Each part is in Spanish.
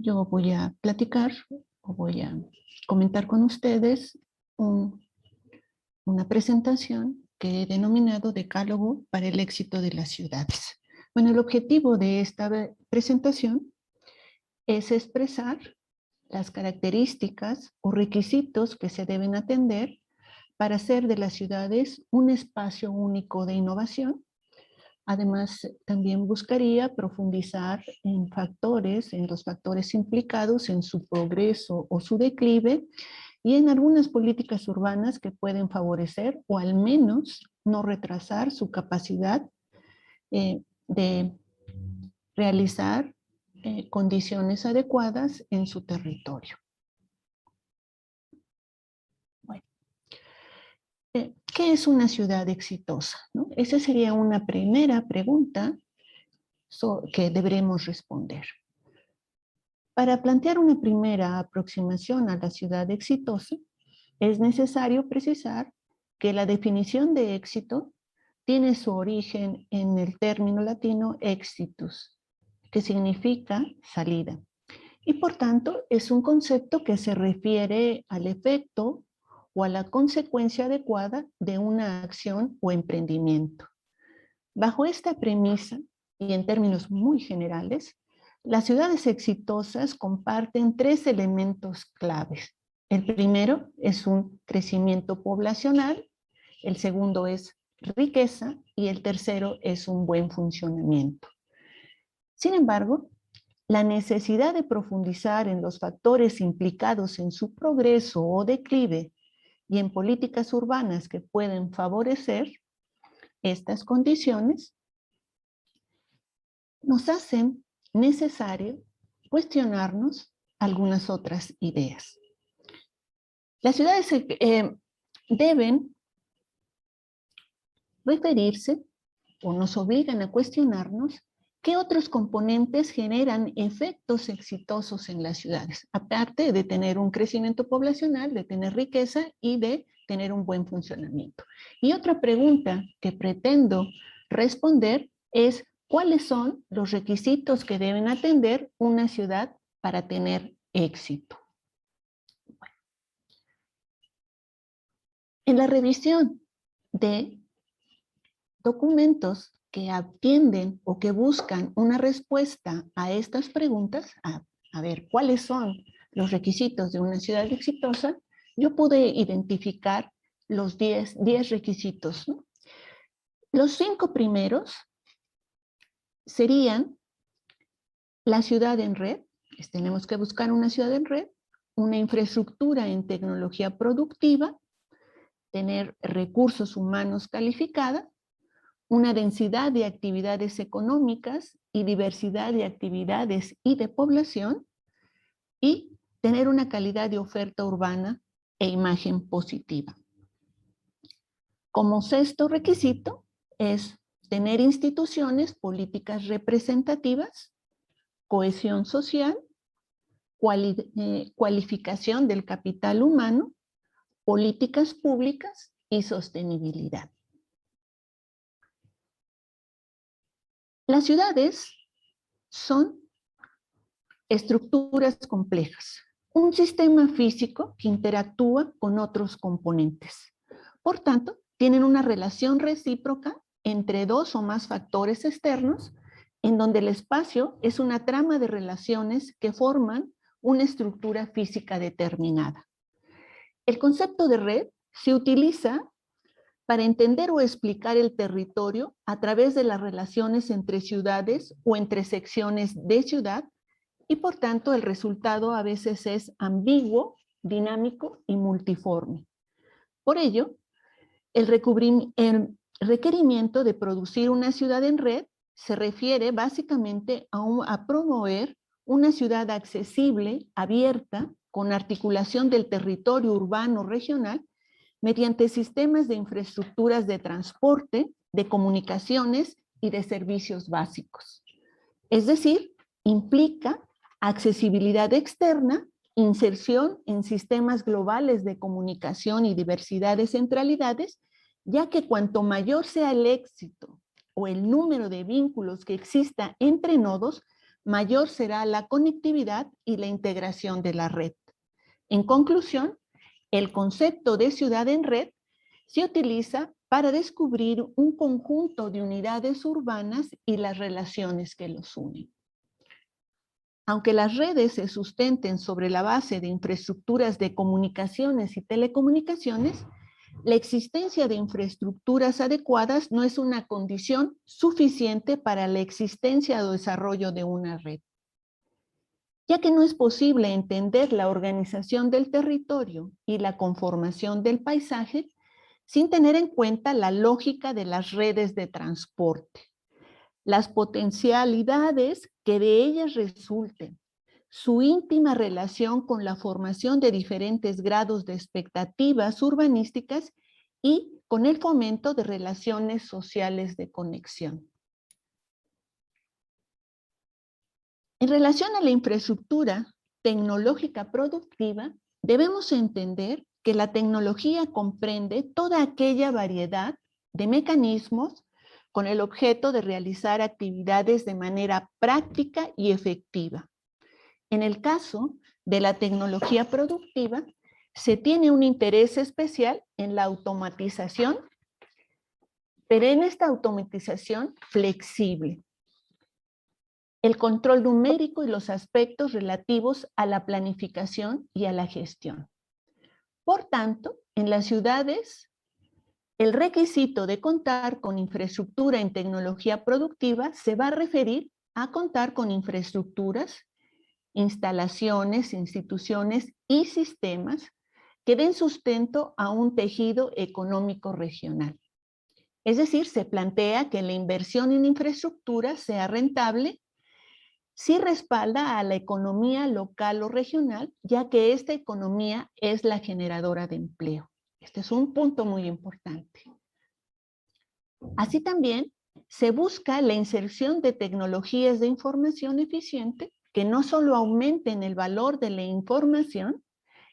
Yo voy a platicar o voy a comentar con ustedes una presentación que he denominado Decálogo para el éxito de las ciudades. Bueno, el objetivo de esta presentación es expresar las características o requisitos que se deben atender para hacer de las ciudades un espacio único de innovación. Además, también buscaría profundizar en los factores implicados en su progreso o su declive y en algunas políticas urbanas que pueden favorecer o al menos no retrasar su capacidad de realizar condiciones adecuadas en su territorio. Bueno, ¿qué es una ciudad exitosa? ¿No? Esa sería una primera pregunta que deberemos responder. Para plantear una primera aproximación a la ciudad exitosa, es necesario precisar que la definición de éxito tiene su origen en el término latino exitus, que significa salida. Y por tanto es un concepto que se refiere al efecto o a la consecuencia adecuada de una acción o emprendimiento. Bajo esta premisa, y en términos muy generales, las ciudades exitosas comparten tres elementos claves. El primero es un crecimiento poblacional, el segundo es riqueza y el tercero es un buen funcionamiento. Sin embargo, la necesidad de profundizar en los factores implicados en su progreso o declive y en políticas urbanas que pueden favorecer estas condiciones nos hacen necesario cuestionarnos algunas otras ideas. Las ciudades deben referirse o nos obligan a cuestionarnos qué otros componentes generan efectos exitosos en las ciudades, aparte de tener un crecimiento poblacional, de tener riqueza y de tener un buen funcionamiento. Y otra pregunta que pretendo responder es ¿cuáles son los requisitos que deben atender una ciudad para tener éxito? Bueno, en la revisión de documentos que atienden o que buscan una respuesta a estas preguntas, a ver cuáles son los requisitos de una ciudad exitosa, yo pude identificar los 10 requisitos, ¿no? Los 5 primeros serían la ciudad en red, tenemos que buscar una ciudad en red, una infraestructura en tecnología productiva, tener recursos humanos calificados, una densidad de actividades económicas y diversidad de actividades y de población, y tener una calidad de oferta urbana e imagen positiva. Como sexto requisito es tener instituciones políticas representativas, cohesión social, cualificación del capital humano, políticas públicas y sostenibilidad. Las ciudades son estructuras complejas, un sistema físico que interactúa con otros componentes. Por tanto, tienen una relación recíproca entre dos o más factores externos, en donde el espacio es una trama de relaciones que forman una estructura física determinada. El concepto de red se utiliza para entender o explicar el territorio a través de las relaciones entre ciudades o entre secciones de ciudad, y por tanto el resultado a veces es ambiguo, dinámico y multiforme. Por ello, el requerimiento de producir una ciudad en red se refiere básicamente a promover una ciudad accesible, abierta, con articulación del territorio urbano regional, mediante sistemas de infraestructuras de transporte, de comunicaciones y de servicios básicos. Es decir, implica accesibilidad externa, inserción en sistemas globales de comunicación y diversidad de centralidades, ya que cuanto mayor sea el éxito o el número de vínculos que exista entre nodos, mayor será la conectividad y la integración de la red. En conclusión, el concepto de ciudad en red se utiliza para descubrir un conjunto de unidades urbanas y las relaciones que los unen. Aunque las redes se sustenten sobre la base de infraestructuras de comunicaciones y telecomunicaciones, la existencia de infraestructuras adecuadas no es una condición suficiente para la existencia o desarrollo de una red, ya que no es posible entender la organización del territorio y la conformación del paisaje sin tener en cuenta la lógica de las redes de transporte, las potencialidades que de ellas resulten, su íntima relación con la formación de diferentes grados de expectativas urbanísticas y con el fomento de relaciones sociales de conexión. En relación a la infraestructura tecnológica productiva, debemos entender que la tecnología comprende toda aquella variedad de mecanismos con el objeto de realizar actividades de manera práctica y efectiva. En el caso de la tecnología productiva, se tiene un interés especial en la automatización, pero en esta automatización flexible, el control numérico y los aspectos relativos a la planificación y a la gestión. Por tanto, en las ciudades, el requisito de contar con infraestructura en tecnología productiva se va a referir a contar con infraestructuras, instalaciones, instituciones y sistemas que den sustento a un tejido económico regional. Es decir, se plantea que la inversión en infraestructura sea rentable si respalda a la economía local o regional, ya que esta economía es la generadora de empleo. Este es un punto muy importante. Así también se busca la inserción de tecnologías de información eficiente que no solo aumenten el valor de la información,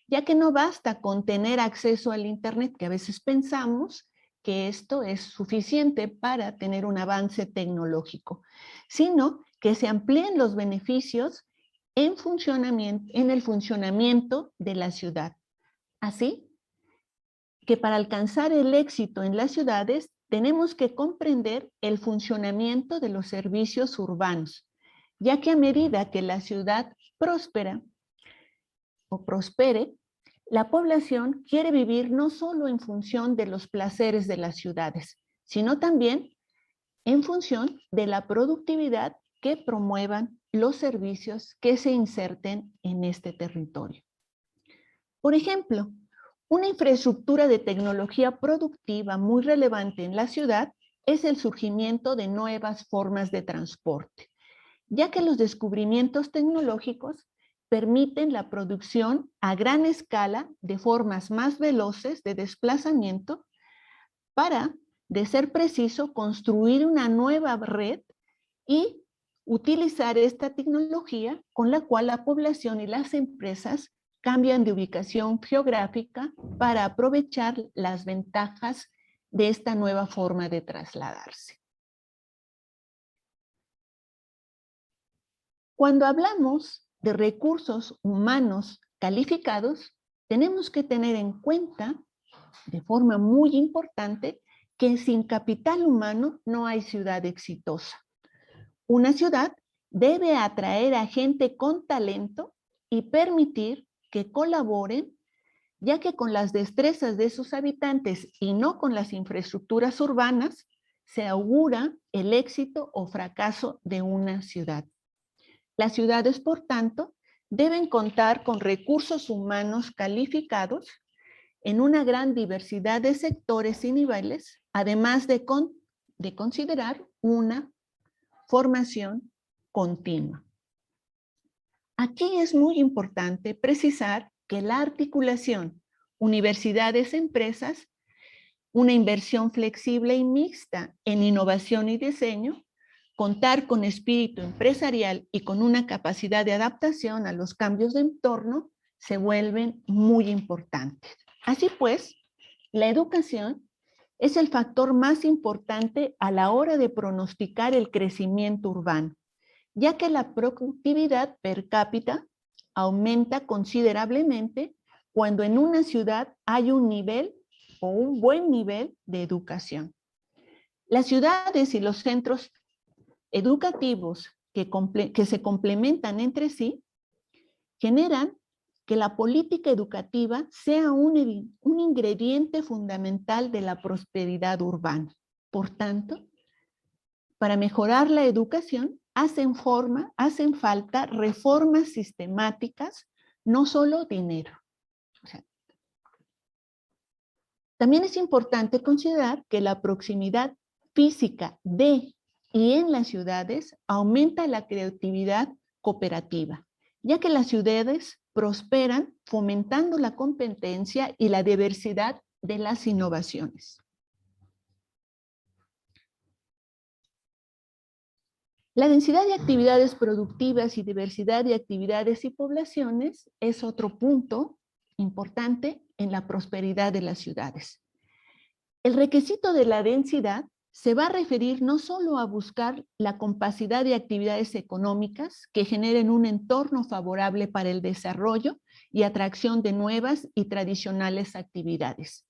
ya que no basta con tener acceso al Internet, que a veces pensamos que esto es suficiente para tener un avance tecnológico, sino que se amplíen los beneficios en el funcionamiento de la ciudad. Así que para alcanzar el éxito en las ciudades tenemos que comprender el funcionamiento de los servicios urbanos, ya que a medida que la ciudad prospere, la población quiere vivir no solo en función de los placeres de las ciudades, sino también en función de la productividad que promuevan los servicios que se inserten en este territorio. Por ejemplo, una infraestructura de tecnología productiva muy relevante en la ciudad es el surgimiento de nuevas formas de transporte, ya que los descubrimientos tecnológicos permiten la producción a gran escala de formas más veloces de desplazamiento para, de ser preciso, construir una nueva red y utilizar esta tecnología con la cual la población y las empresas cambian de ubicación geográfica para aprovechar las ventajas de esta nueva forma de trasladarse. Cuando hablamos de recursos humanos calificados, tenemos que tener en cuenta de forma muy importante que sin capital humano no hay ciudad exitosa. Una ciudad debe atraer a gente con talento y permitir que colaboren, ya que con las destrezas de sus habitantes y no con las infraestructuras urbanas, se augura el éxito o fracaso de una ciudad. Las ciudades, por tanto, deben contar con recursos humanos calificados en una gran diversidad de sectores y niveles, además de considerar una formación continua. Aquí es muy importante precisar que la articulación universidades-empresas, una inversión flexible y mixta en innovación y diseño, contar con espíritu empresarial y con una capacidad de adaptación a los cambios de entorno se vuelven muy importantes. Así pues, la educación es el factor más importante a la hora de pronosticar el crecimiento urbano, ya que la productividad per cápita aumenta considerablemente cuando en una ciudad hay un nivel o un buen nivel de educación. Las ciudades y los centros educativos que se complementan entre sí generan que la política educativa sea un ingrediente fundamental de la prosperidad urbana. Por tanto, para mejorar la educación hacen falta reformas sistemáticas, no solo dinero. O sea, también es importante considerar que la proximidad física de y en las ciudades aumenta la creatividad cooperativa, ya que las ciudades prosperan fomentando la competencia y la diversidad de las innovaciones. La densidad de actividades productivas y diversidad de actividades y poblaciones es otro punto importante en la prosperidad de las ciudades. El requisito de la densidad se va a referir no solo a buscar la capacidad de actividades económicas que generen un entorno favorable para el desarrollo y atracción de nuevas y tradicionales actividades,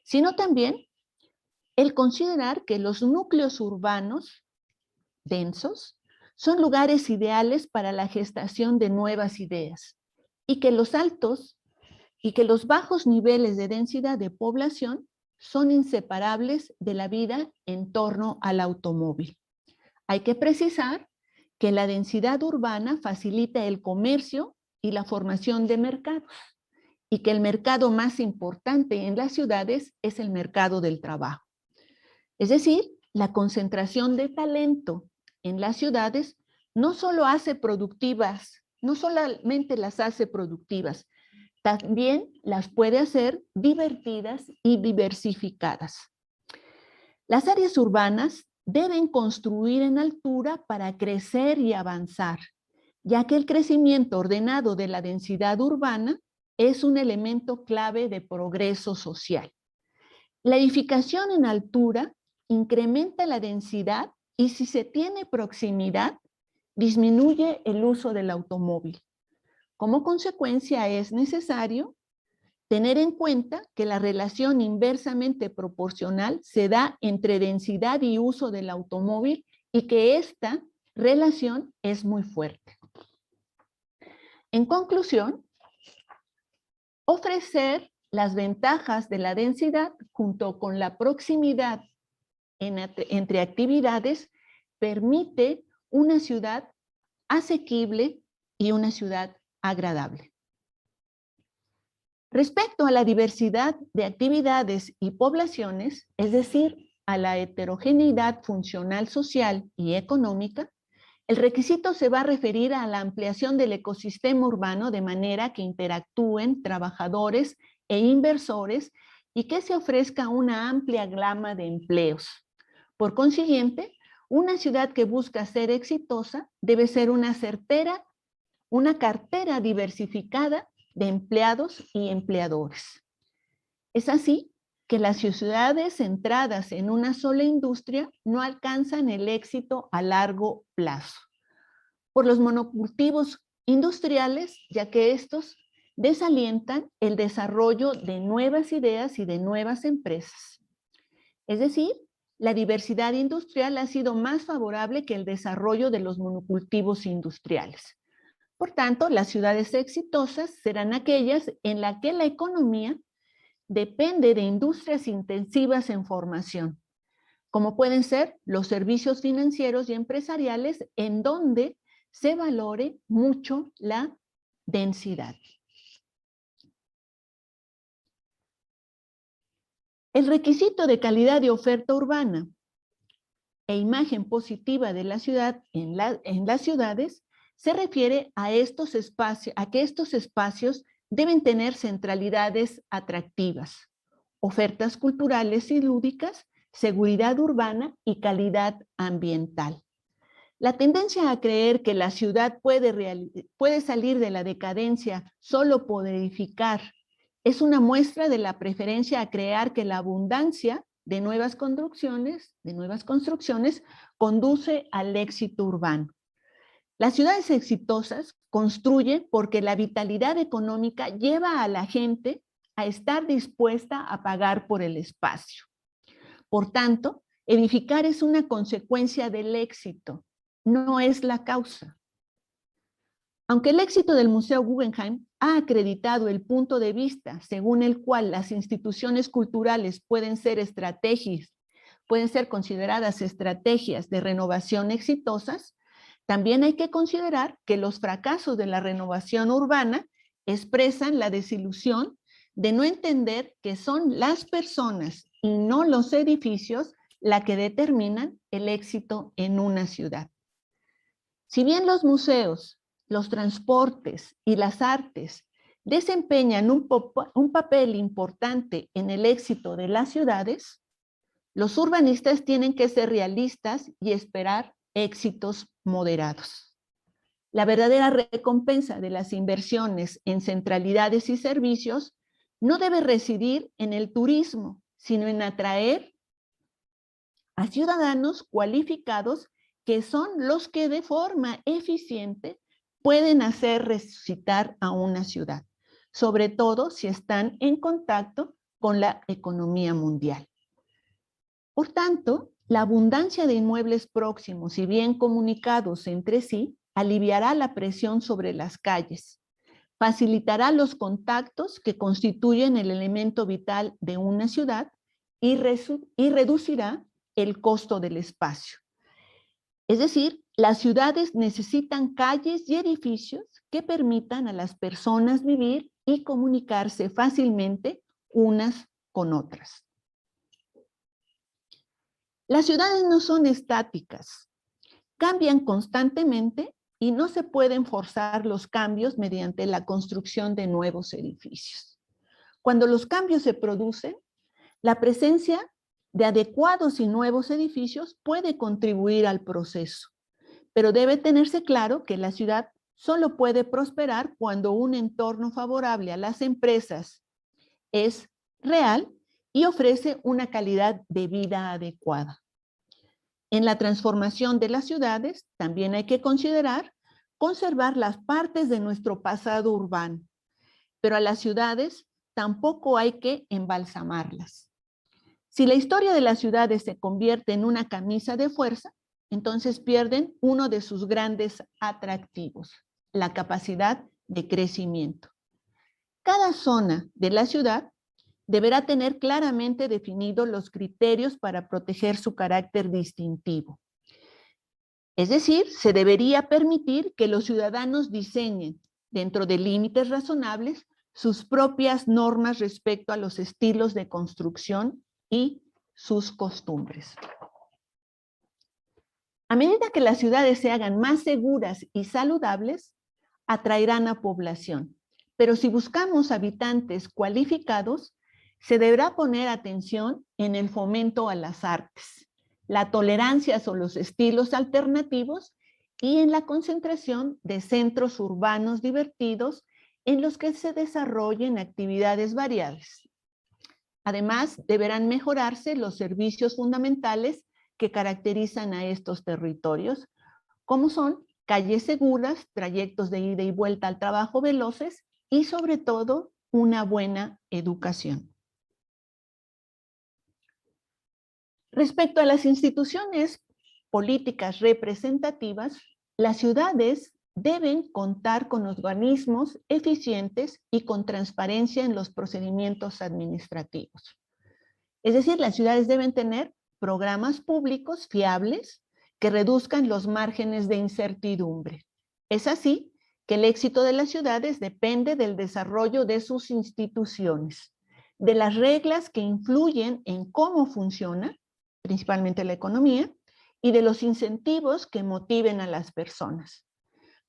sino también el considerar que los núcleos urbanos densos son lugares ideales para la gestación de nuevas ideas y que los bajos niveles de densidad de población son inseparables de la vida en torno al automóvil. Hay que precisar que la densidad urbana facilita el comercio y la formación de mercados, y que el mercado más importante en las ciudades es el mercado del trabajo. Es decir, la concentración de talento en las ciudades no solamente las hace productivas, también las puede hacer divertidas y diversificadas. Las áreas urbanas deben construir en altura para crecer y avanzar, ya que el crecimiento ordenado de la densidad urbana es un elemento clave de progreso social. La edificación en altura incrementa la densidad y si se tiene proximidad, disminuye el uso del automóvil. Como consecuencia, es necesario tener en cuenta que la relación inversamente proporcional se da entre densidad y uso del automóvil y que esta relación es muy fuerte. En conclusión, ofrecer las ventajas de la densidad junto con la proximidad entre actividades permite una ciudad asequible y una ciudad agradable. Respecto a la diversidad de actividades y poblaciones, es decir, a la heterogeneidad funcional, social y económica, el requisito se va a referir a la ampliación del ecosistema urbano de manera que interactúen trabajadores e inversores y que se ofrezca una amplia gama de empleos. Por consiguiente, una ciudad que busca ser exitosa debe ser una cartera diversificada de empleados y empleadores. Es así que las ciudades centradas en una sola industria no alcanzan el éxito a largo plazo por los monocultivos industriales, ya que estos desalientan el desarrollo de nuevas ideas y de nuevas empresas. Es decir, la diversidad industrial ha sido más favorable que el desarrollo de los monocultivos industriales. Por tanto, las ciudades exitosas serán aquellas en las que la economía depende de industrias intensivas en formación, como pueden ser los servicios financieros y empresariales, en donde se valore mucho la densidad. El requisito de calidad de oferta urbana e imagen positiva de la ciudad en las ciudades se refiere a que estos espacios deben tener centralidades atractivas, ofertas culturales y lúdicas, seguridad urbana y calidad ambiental. La tendencia a creer que la ciudad puede salir de la decadencia solo por edificar es una muestra de la preferencia a creer que la abundancia de nuevas construcciones conduce al éxito urbano. Las ciudades exitosas construyen porque la vitalidad económica lleva a la gente a estar dispuesta a pagar por el espacio. Por tanto, edificar es una consecuencia del éxito, no es la causa. Aunque el éxito del Museo Guggenheim ha acreditado el punto de vista según el cual las instituciones culturales pueden ser consideradas estrategias de renovación exitosas, también hay que considerar que los fracasos de la renovación urbana expresan la desilusión de no entender que son las personas y no los edificios las que determinan el éxito en una ciudad. Si bien los museos, los transportes y las artes desempeñan un papel importante en el éxito de las ciudades, los urbanistas tienen que ser realistas y esperar éxitos moderados. La verdadera recompensa de las inversiones en centralidades y servicios no debe residir en el turismo, sino en atraer a ciudadanos cualificados que son los que de forma eficiente pueden hacer resucitar a una ciudad, sobre todo si están en contacto con la economía mundial. Por tanto, la abundancia de inmuebles próximos y bien comunicados entre sí aliviará la presión sobre las calles, facilitará los contactos que constituyen el elemento vital de una ciudad y reducirá el costo del espacio. Es decir, las ciudades necesitan calles y edificios que permitan a las personas vivir y comunicarse fácilmente unas con otras. Las ciudades no son estáticas, cambian constantemente y no se pueden forzar los cambios mediante la construcción de nuevos edificios. Cuando los cambios se producen, la presencia de adecuados y nuevos edificios puede contribuir al proceso, pero debe tenerse claro que la ciudad solo puede prosperar cuando un entorno favorable a las empresas es real y ofrece una calidad de vida adecuada. En la transformación de las ciudades también hay que conservar las partes de nuestro pasado urbano, pero a las ciudades tampoco hay que embalsamarlas. Si la historia de las ciudades se convierte en una camisa de fuerza, entonces pierden uno de sus grandes atractivos, la capacidad de crecimiento. Cada zona de la ciudad deberá tener claramente definidos los criterios para proteger su carácter distintivo. Es decir, se debería permitir que los ciudadanos diseñen, dentro de límites razonables, sus propias normas respecto a los estilos de construcción y sus costumbres. A medida que las ciudades se hagan más seguras y saludables, atraerán a población. Pero si buscamos habitantes cualificados, se deberá poner atención en el fomento a las artes, la tolerancia a los estilos alternativos y en la concentración de centros urbanos divertidos en los que se desarrollen actividades variadas. Además, deberán mejorarse los servicios fundamentales que caracterizan a estos territorios, como son calles seguras, trayectos de ida y vuelta al trabajo veloces y, sobre todo, una buena educación. Respecto a las instituciones políticas representativas, las ciudades deben contar con organismos eficientes y con transparencia en los procedimientos administrativos. Es decir, las ciudades deben tener programas públicos fiables que reduzcan los márgenes de incertidumbre. Es así que el éxito de las ciudades depende del desarrollo de sus instituciones, de las reglas que influyen en cómo funciona, principalmente la economía, y de los incentivos que motiven a las personas.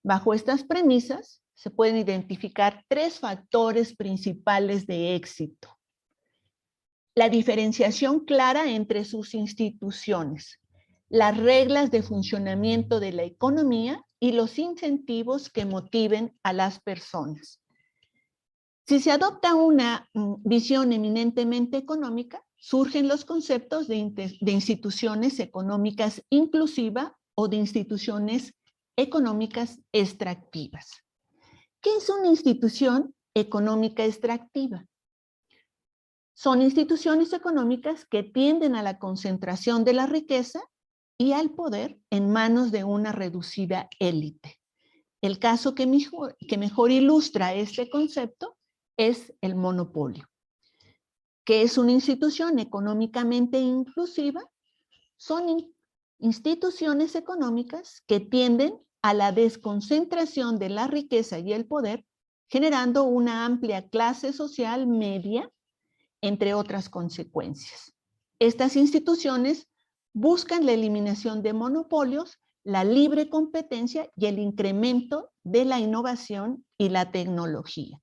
Bajo estas premisas, se pueden identificar 3 factores principales de éxito. La diferenciación clara entre sus instituciones, las reglas de funcionamiento de la economía y los incentivos que motiven a las personas. Si se adopta una visión eminentemente económica, surgen los conceptos de instituciones económicas inclusivas o de instituciones económicas extractivas. ¿Qué es una institución económica extractiva? Son instituciones económicas que tienden a la concentración de la riqueza y al poder en manos de una reducida élite. El caso que mejor ilustra este concepto es el monopolio. ¿Qué es una institución económicamente inclusiva? Son instituciones económicas que tienden a la desconcentración de la riqueza y el poder, generando una amplia clase social media, entre otras consecuencias. Estas instituciones buscan la eliminación de monopolios, la libre competencia y el incremento de la innovación y la tecnología.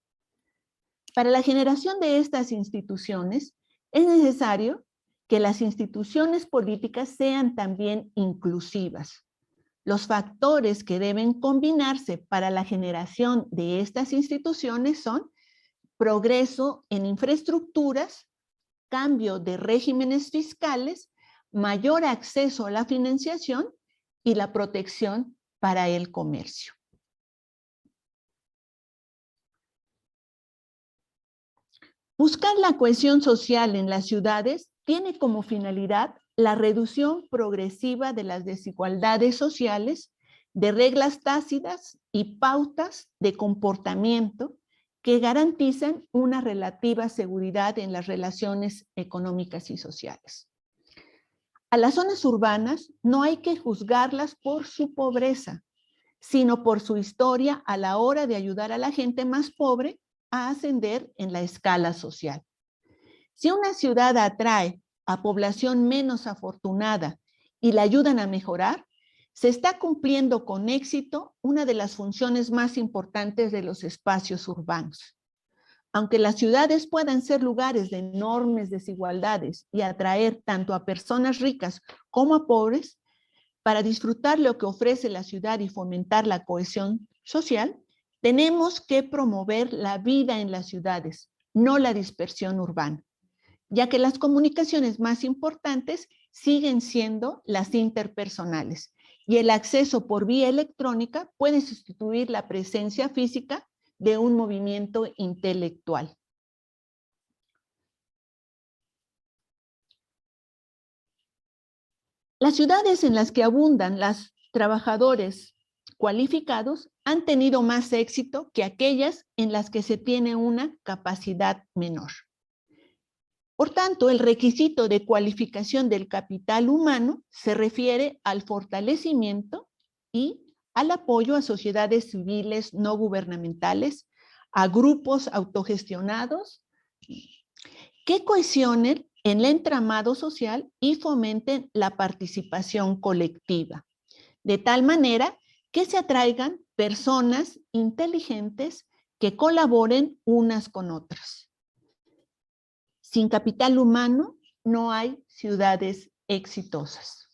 Para la generación de estas instituciones es necesario que las instituciones políticas sean también inclusivas. Los factores que deben combinarse para la generación de estas instituciones son progreso en infraestructuras, cambio de regímenes fiscales, mayor acceso a la financiación y la protección para el comercio. Buscar la cohesión social en las ciudades tiene como finalidad la reducción progresiva de las desigualdades sociales, de reglas tácitas y pautas de comportamiento que garantizan una relativa seguridad en las relaciones económicas y sociales. A las zonas urbanas no hay que juzgarlas por su pobreza, sino por su historia a la hora de ayudar a la gente más pobre a ascender en la escala social. Si una ciudad atrae a población menos afortunada y la ayudan a mejorar, se está cumpliendo con éxito una de las funciones más importantes de los espacios urbanos. Aunque las ciudades puedan ser lugares de enormes desigualdades y atraer tanto a personas ricas como a pobres, para disfrutar lo que ofrece la ciudad y fomentar la cohesión social, tenemos que promover la vida en las ciudades, no la dispersión urbana, ya que las comunicaciones más importantes siguen siendo las interpersonales y el acceso por vía electrónica puede sustituir la presencia física de un movimiento intelectual. Las ciudades en las que abundan los trabajadores cualificados han tenido más éxito que aquellas en las que se tiene una capacidad menor. Por tanto, el requisito de cualificación del capital humano se refiere al fortalecimiento y al apoyo a sociedades civiles no gubernamentales, a grupos autogestionados que cohesionen en el entramado social y fomenten la participación colectiva, de tal manera que se atraigan personas inteligentes que colaboren unas con otras. Sin capital humano no hay ciudades exitosas.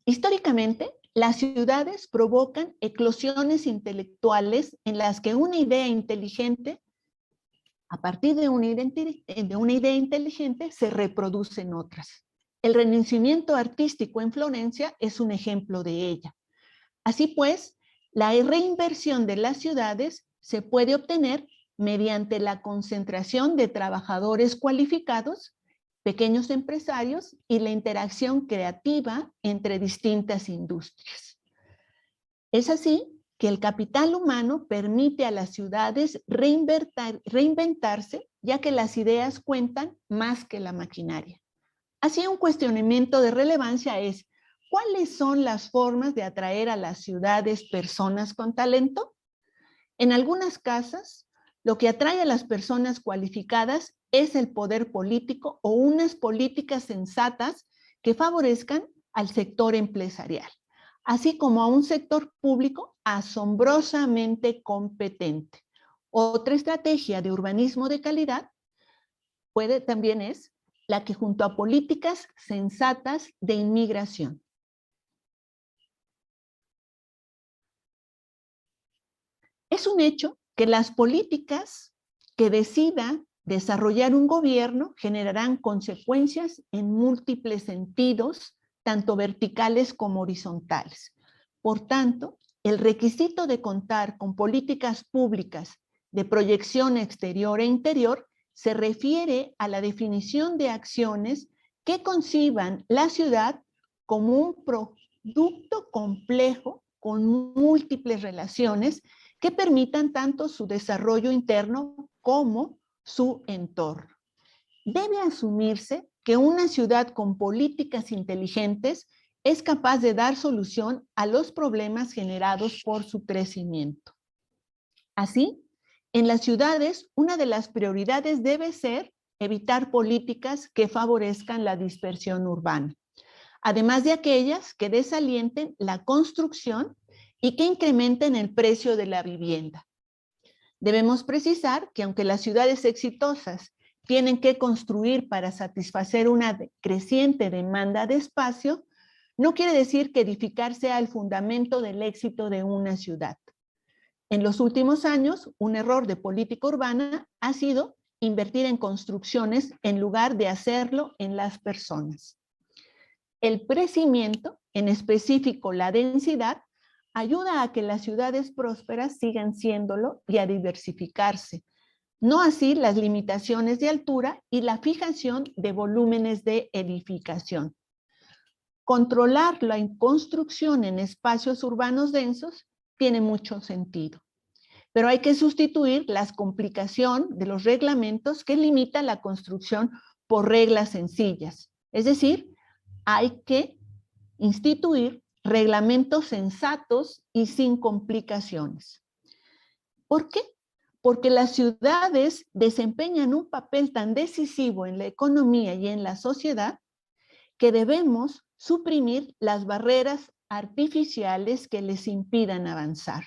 Históricamente, las ciudades provocan eclosiones intelectuales en las que una idea inteligente, a partir de una idea inteligente, se reproducen otras. El Renacimiento artístico en Florencia es un ejemplo de ella. Así pues, la reinversión de las ciudades se puede obtener mediante la concentración de trabajadores cualificados, pequeños empresarios y la interacción creativa entre distintas industrias. Es así que el capital humano permite a las ciudades reinventarse, ya que las ideas cuentan más que la maquinaria. Así, un cuestionamiento de relevancia es: ¿cuáles son las formas de atraer a las ciudades personas con talento? En algunas casas, Lo que atrae a las personas cualificadas es el poder político o unas políticas sensatas que favorezcan al sector empresarial, así como a un sector público asombrosamente competente. Otra estrategia de urbanismo de calidad también es la que junto a políticas sensatas de inmigración. Es un hecho que las políticas que decida desarrollar un gobierno generarán consecuencias en múltiples sentidos, tanto verticales como horizontales. Por tanto, el requisito de contar con políticas públicas de proyección exterior e interior se refiere a la definición de acciones que conciban la ciudad como un producto complejo con múltiples relaciones que permitan tanto su desarrollo interno como su entorno. Debe asumirse que una ciudad con políticas inteligentes es capaz de dar solución a los problemas generados por su crecimiento. Así, en las ciudades, una de las prioridades debe ser evitar políticas que favorezcan la dispersión urbana, además de aquellas que desalienten la construcción y que incrementen el precio de la vivienda. Debemos precisar que aunque las ciudades exitosas tienen que construir para satisfacer una creciente demanda de espacio, no quiere decir que edificar sea el fundamento del éxito de una ciudad. En los últimos años, un error de política urbana ha sido invertir en construcciones en lugar de hacerlo en las personas. El crecimiento, en específico la densidad, ayuda a que las ciudades prósperas sigan siéndolo y a diversificarse. No así las limitaciones de altura y la fijación de volúmenes de edificación. Controlar la construcción en espacios urbanos densos tiene mucho sentido. Pero hay que sustituir la complicación de los reglamentos que limitan la construcción por reglas sencillas. Es decir, hay que instituir reglamentos sensatos y sin complicaciones. ¿Por qué? Porque las ciudades desempeñan un papel tan decisivo en la economía y en la sociedad que debemos suprimir las barreras artificiales que les impidan avanzar.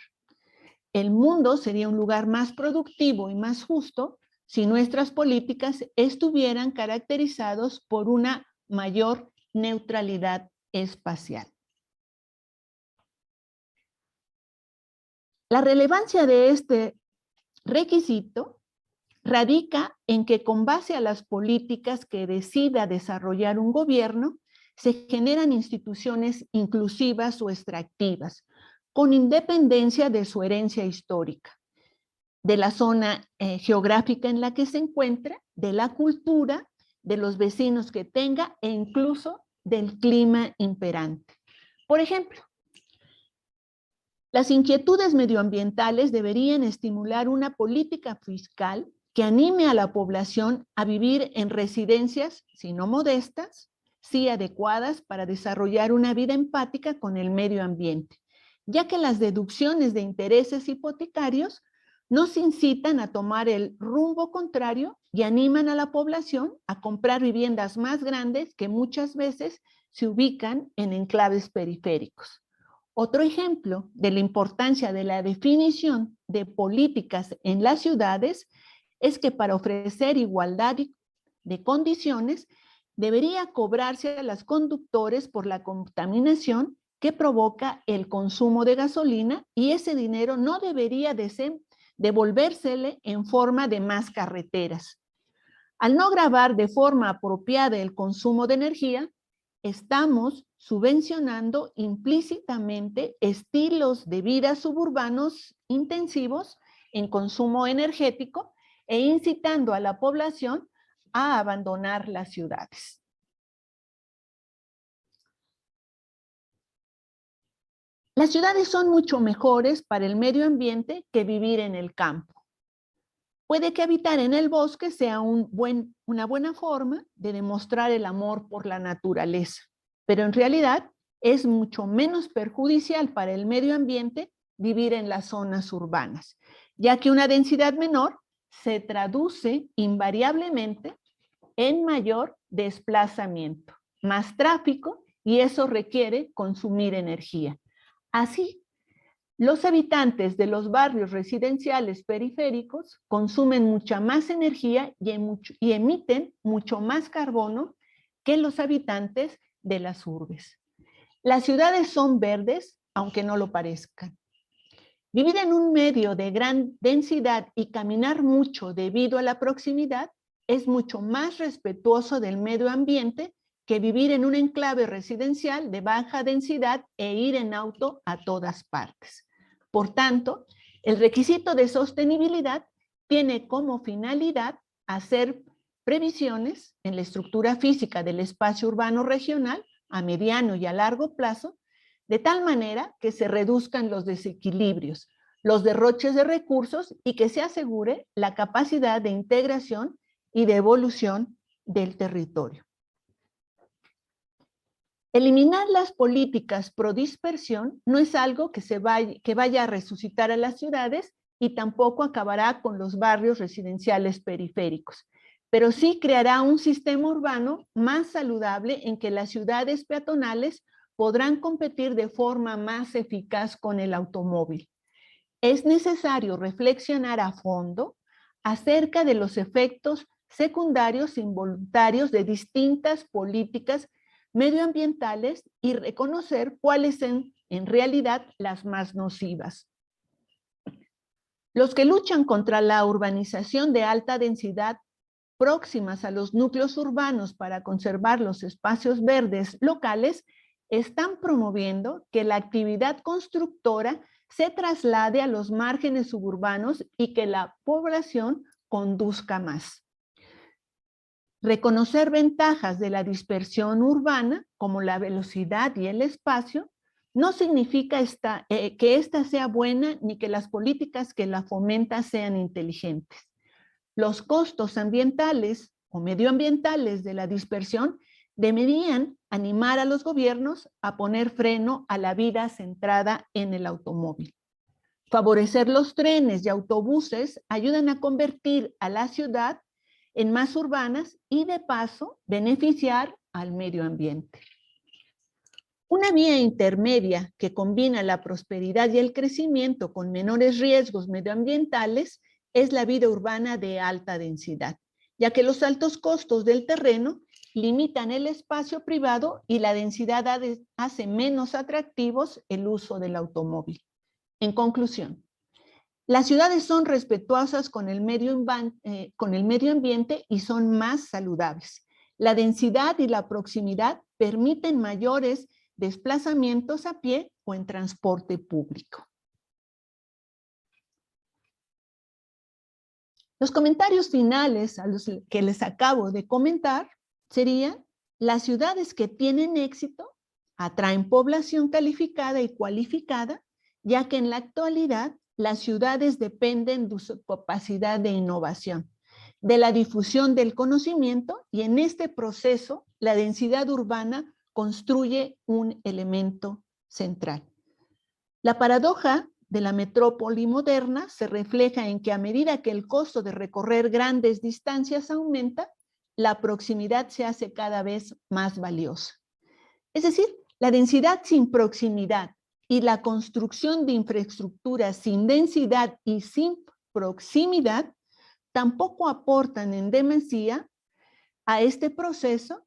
El mundo sería un lugar más productivo y más justo si nuestras políticas estuvieran caracterizadas por una mayor neutralidad espacial. La relevancia de este requisito radica en que con base a las políticas que decida desarrollar un gobierno, se generan instituciones inclusivas o extractivas, con independencia de su herencia histórica, de la zona geográfica en la que se encuentra, de la cultura, de los vecinos que tenga e incluso del clima imperante. Por ejemplo, las inquietudes medioambientales deberían estimular una política fiscal que anime a la población a vivir en residencias, si no modestas, sí adecuadas para desarrollar una vida empática con el medio ambiente, ya que las deducciones de intereses hipotecarios nos incitan a tomar el rumbo contrario y animan a la población a comprar viviendas más grandes que muchas veces se ubican en enclaves periféricos. Otro ejemplo de la importancia de la definición de políticas en las ciudades es que para ofrecer igualdad de condiciones debería cobrarse a los conductores por la contaminación que provoca el consumo de gasolina y ese dinero no debería devolvérsele en forma de más carreteras. Al no gravar de forma apropiada el consumo de energía, estamos subvencionando implícitamente estilos de vida suburbanos intensivos en consumo energético e incitando a la población a abandonar las ciudades. Las ciudades son mucho mejores para el medio ambiente que vivir en el campo. Puede que habitar en el bosque sea una buena forma de demostrar el amor por la naturaleza, pero en realidad es mucho menos perjudicial para el medio ambiente vivir en las zonas urbanas, ya que una densidad menor se traduce invariablemente en mayor desplazamiento, más tráfico, y eso requiere consumir energía. Así, los habitantes de los barrios residenciales periféricos consumen mucha más energía y emiten mucho más carbono que los habitantes de las urbes. Las ciudades son verdes, aunque no lo parezcan. Vivir en un medio de gran densidad y caminar mucho debido a la proximidad es mucho más respetuoso del medio ambiente que vivir en un enclave residencial de baja densidad e ir en auto a todas partes. Por tanto, el requisito de sostenibilidad tiene como finalidad hacer previsiones en la estructura física del espacio urbano regional a mediano y a largo plazo, de tal manera que se reduzcan los desequilibrios, los derroches de recursos y que se asegure la capacidad de integración y de evolución del territorio. Eliminar las políticas pro dispersión no es algo que vaya a resucitar a las ciudades y tampoco acabará con los barrios residenciales periféricos, pero sí creará un sistema urbano más saludable en que las ciudades peatonales podrán competir de forma más eficaz con el automóvil. Es necesario reflexionar a fondo acerca de los efectos secundarios involuntarios de distintas políticas medioambientales y reconocer cuáles son en realidad las más nocivas. Los que luchan contra la urbanización de alta densidad próximas a los núcleos urbanos para conservar los espacios verdes locales están promoviendo que la actividad constructora se traslade a los márgenes suburbanos y que la población conduzca más. Reconocer ventajas de la dispersión urbana, como la velocidad y el espacio, no significa que ésta sea buena ni que las políticas que la fomentan sean inteligentes. Los costos ambientales o medioambientales de la dispersión deberían animar a los gobiernos a poner freno a la vida centrada en el automóvil. Favorecer los trenes y autobuses ayudan a convertir a la ciudad en más urbanas y de paso beneficiar al medio ambiente. Una vía intermedia que combina la prosperidad y el crecimiento con menores riesgos medioambientales es la vida urbana de alta densidad, ya que los altos costos del terreno limitan el espacio privado y la densidad hace menos atractivos el uso del automóvil. En conclusión, las ciudades son respetuosas con el medio ambiente y son más saludables. La densidad y la proximidad permiten mayores desplazamientos a pie o en transporte público. Los comentarios finales a los que les acabo de comentar serían: las ciudades que tienen éxito atraen población calificada y cualificada, ya que en la actualidad las ciudades dependen de su capacidad de innovación, de la difusión del conocimiento, y en este proceso la densidad urbana construye un elemento central. La paradoja de la metrópoli moderna se refleja en que a medida que el costo de recorrer grandes distancias aumenta, la proximidad se hace cada vez más valiosa. Es decir, la densidad sin proximidad y la construcción de infraestructuras sin densidad y sin proximidad tampoco aportan en demasía a este proceso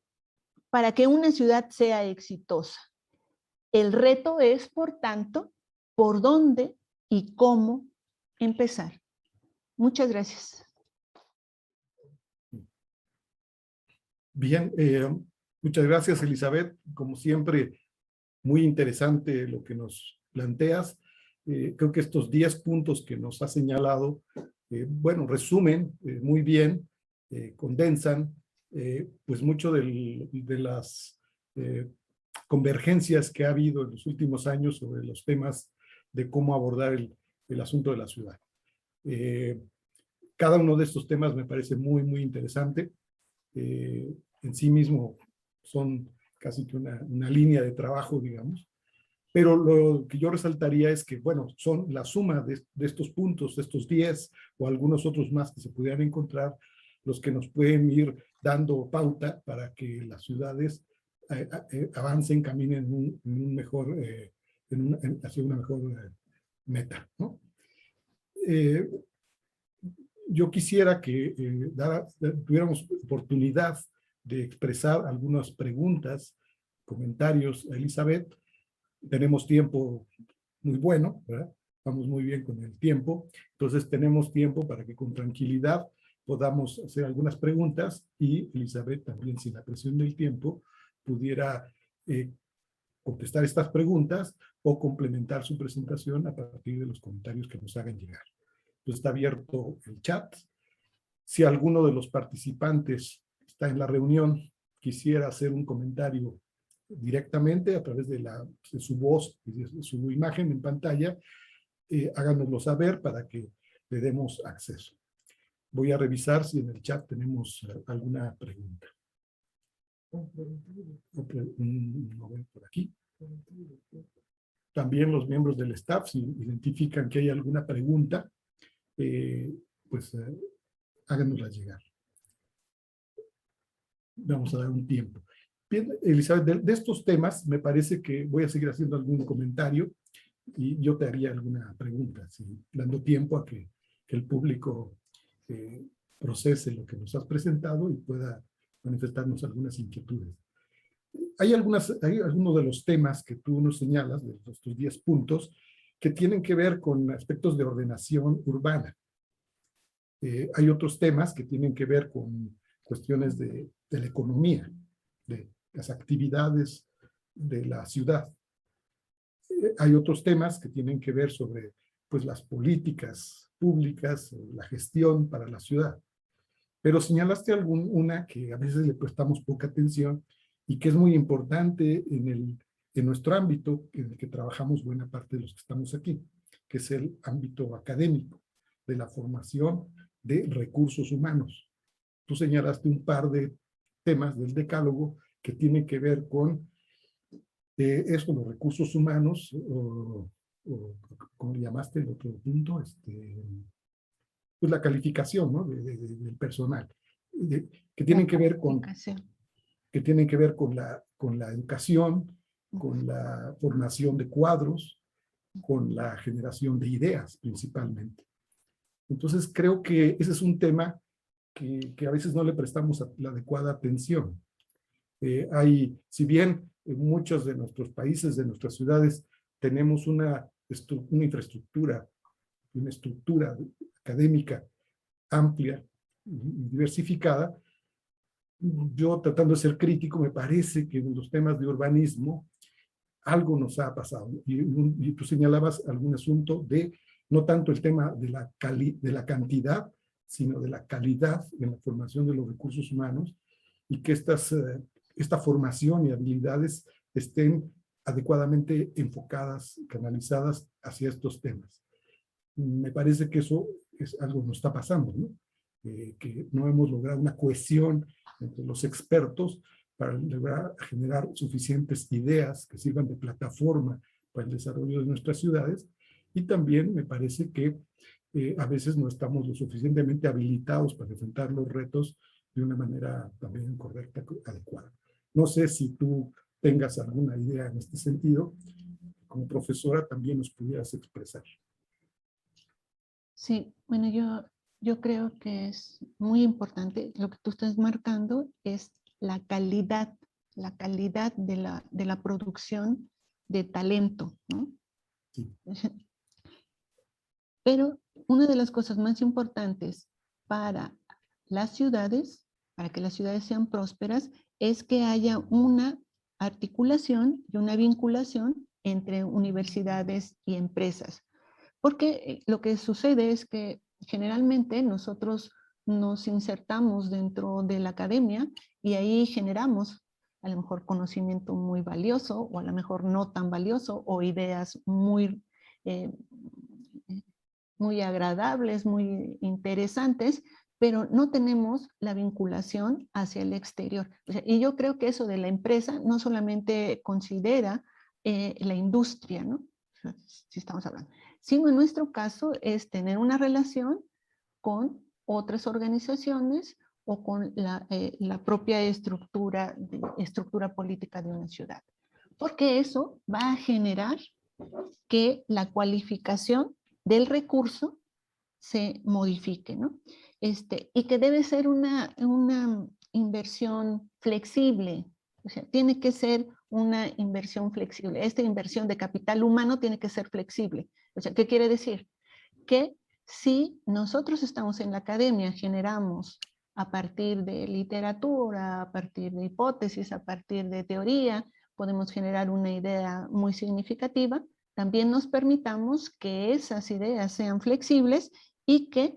para que una ciudad sea exitosa. El reto es, por tanto, por dónde y cómo empezar. Muchas gracias. Bien, muchas gracias, Elizabeth. Como siempre, muy interesante lo que nos planteas. Creo que estos 10 puntos que nos has señalado, bueno, resumen muy bien, condensan pues mucho de las convergencias que ha habido en los últimos años sobre los temas de cómo abordar el asunto de la ciudad. Cada uno de estos temas me parece muy, muy interesante. En sí mismo son casi que una línea de trabajo, digamos, Pero lo que yo resaltaría es que, bueno, son la suma de estos puntos, de estos 10 o algunos otros más que se pudieran encontrar, los que nos pueden ir dando pauta para que las ciudades avancen, caminen en un mejor, hacia una mejor meta, ¿no? Yo quisiera que tuviéramos oportunidad de expresar algunas preguntas, comentarios a Elizabeth. Tenemos tiempo muy bueno, ¿verdad? Vamos muy bien con el tiempo, entonces tenemos tiempo para que con tranquilidad podamos hacer algunas preguntas y Elizabeth también, sin la presión del tiempo, pudiera contestar estas preguntas o complementar su presentación a partir de los comentarios que nos hagan llegar. Entonces está abierto el chat. Si alguno de los participantes está en la reunión, quisiera hacer un comentario directamente a través de su voz y de su imagen en pantalla, háganoslo saber para que le demos acceso. Voy a revisar si en el chat tenemos alguna pregunta. Por aquí. También los miembros del staff, si identifican que hay alguna pregunta, pues háganosla llegar. Vamos a dar un tiempo. Bien, Elizabeth, de estos temas me parece que voy a seguir haciendo algún comentario y yo te haría alguna pregunta, dando tiempo a que el público procese lo que nos has presentado y pueda manifestarnos algunas inquietudes. Hay algunos de los temas que tú nos señalas, de estos 10 puntos, que tienen que ver con aspectos de ordenación urbana. Hay otros temas que tienen que ver con cuestiones de la economía, de las actividades de la ciudad. Hay otros temas que tienen que ver sobre pues, las políticas públicas, la gestión para la ciudad. Pero señalaste una que a veces le prestamos poca atención y que es muy importante en nuestro ámbito, en el que trabajamos buena parte de los que estamos aquí, que es el ámbito académico, de la formación de recursos humanos. Tú señalaste un par de temas del decálogo que tienen que ver con eso, los recursos humanos, o como le llamaste el otro punto, pues la calificación, ¿no? del personal, que tienen que ver con la educación, con la formación de cuadros, con la generación de ideas principalmente. Entonces creo que ese es un tema que a veces no le prestamos la adecuada atención. Si bien en muchos de nuestros países, de nuestras ciudades, tenemos una infraestructura, una estructura académica amplia y diversificada, yo tratando de ser crítico, me parece que en los temas de urbanismo algo nos ha pasado. Y tú señalabas algún asunto de, no tanto el tema de la cantidad, sino de la calidad en la formación de los recursos humanos y que esta formación y habilidades estén adecuadamente enfocadas, canalizadas hacia estos temas. Me parece que eso es algo que nos está pasando, ¿no? Que no hemos logrado una cohesión entre los expertos para lograr generar suficientes ideas que sirvan de plataforma para el desarrollo de nuestras ciudades. Y también me parece que a veces no estamos lo suficientemente habilitados para enfrentar los retos de una manera también correcta, adecuada. No sé si tú tengas alguna idea en este sentido, como profesora también nos pudieras expresar. Sí, bueno, yo creo que es muy importante, lo que tú estás marcando es la calidad de la producción de talento, ¿no? Sí. Pero una de las cosas más importantes para las ciudades, para que las ciudades sean prósperas, es que haya una articulación y una vinculación entre universidades y empresas. Porque lo que sucede es que generalmente nosotros nos insertamos dentro de la academia y ahí generamos a lo mejor conocimiento muy valioso o a lo mejor no tan valioso o ideas muy agradables, muy interesantes, pero no tenemos la vinculación hacia el exterior. O sea, y yo creo que eso de la empresa no solamente considera la industria, ¿no? Si estamos hablando. Sino en nuestro caso es tener una relación con otras organizaciones o con la propia estructura política de una ciudad. Porque eso va a generar que la cualificación del recurso se modifique, ¿no? Y que debe ser una inversión flexible, o sea, tiene que ser una inversión flexible. Esta inversión de capital humano tiene que ser flexible. O sea, ¿qué quiere decir? Que si nosotros estamos en la academia, generamos a partir de literatura, a partir de hipótesis, a partir de teoría, podemos generar una idea muy significativa, también nos permitamos que esas ideas sean flexibles y que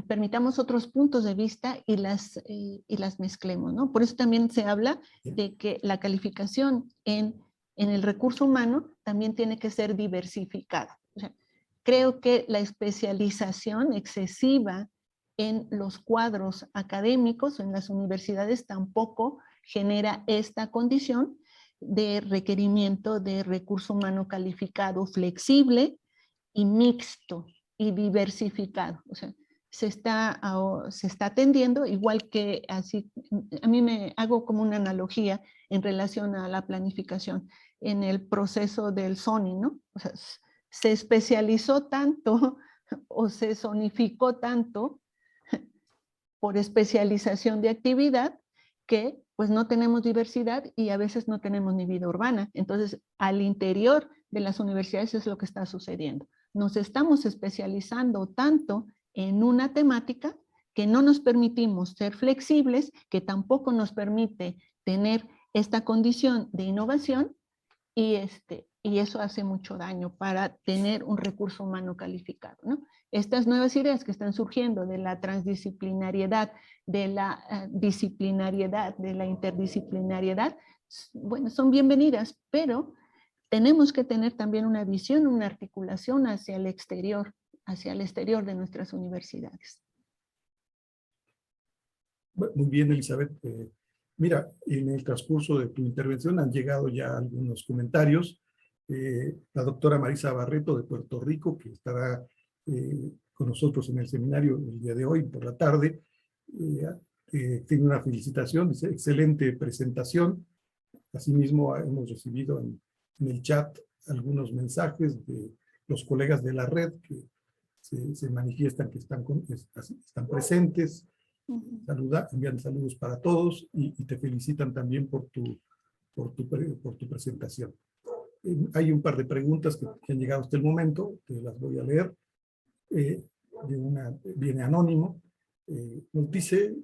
permitamos otros puntos de vista y las mezclemos, ¿no? Por eso también se habla de que la calificación en el recurso humano también tiene que ser diversificada. O sea, creo que la especialización excesiva en los cuadros académicos o en las universidades tampoco genera esta condición de requerimiento de recurso humano calificado flexible y mixto y diversificado. O sea, se está atendiendo, igual que así, a mí me hago como una analogía en relación a la planificación en el proceso del zoning, ¿no? O sea, se especializó tanto o se zonificó tanto por especialización de actividad que pues no tenemos diversidad y a veces no tenemos ni vida urbana. Entonces, al interior de las universidades es lo que está sucediendo. Nos estamos especializando tanto en una temática que no nos permitimos ser flexibles, que tampoco nos permite tener esta condición de innovación y eso hace mucho daño para tener un recurso humano calificado, ¿no? Estas nuevas ideas que están surgiendo de la transdisciplinariedad, de la disciplinariedad, de la interdisciplinariedad, bueno, son bienvenidas, pero tenemos que tener también una visión, una articulación hacia el exterior de nuestras universidades. Muy bien, Elizabeth. Mira, en el transcurso de tu intervención han llegado ya algunos comentarios. La doctora Marisa Barreto de Puerto Rico, que estará con nosotros en el seminario el día de hoy por la tarde, tiene una felicitación, dice, excelente presentación. Asimismo, hemos recibido en el chat algunos mensajes de los colegas de la red que se manifiestan que están presentes. Envían saludos para todos y te felicitan también por tu presentación. Hay un par de preguntas que han llegado hasta el momento, que las voy a leer. Viene anónimo. Nos dice,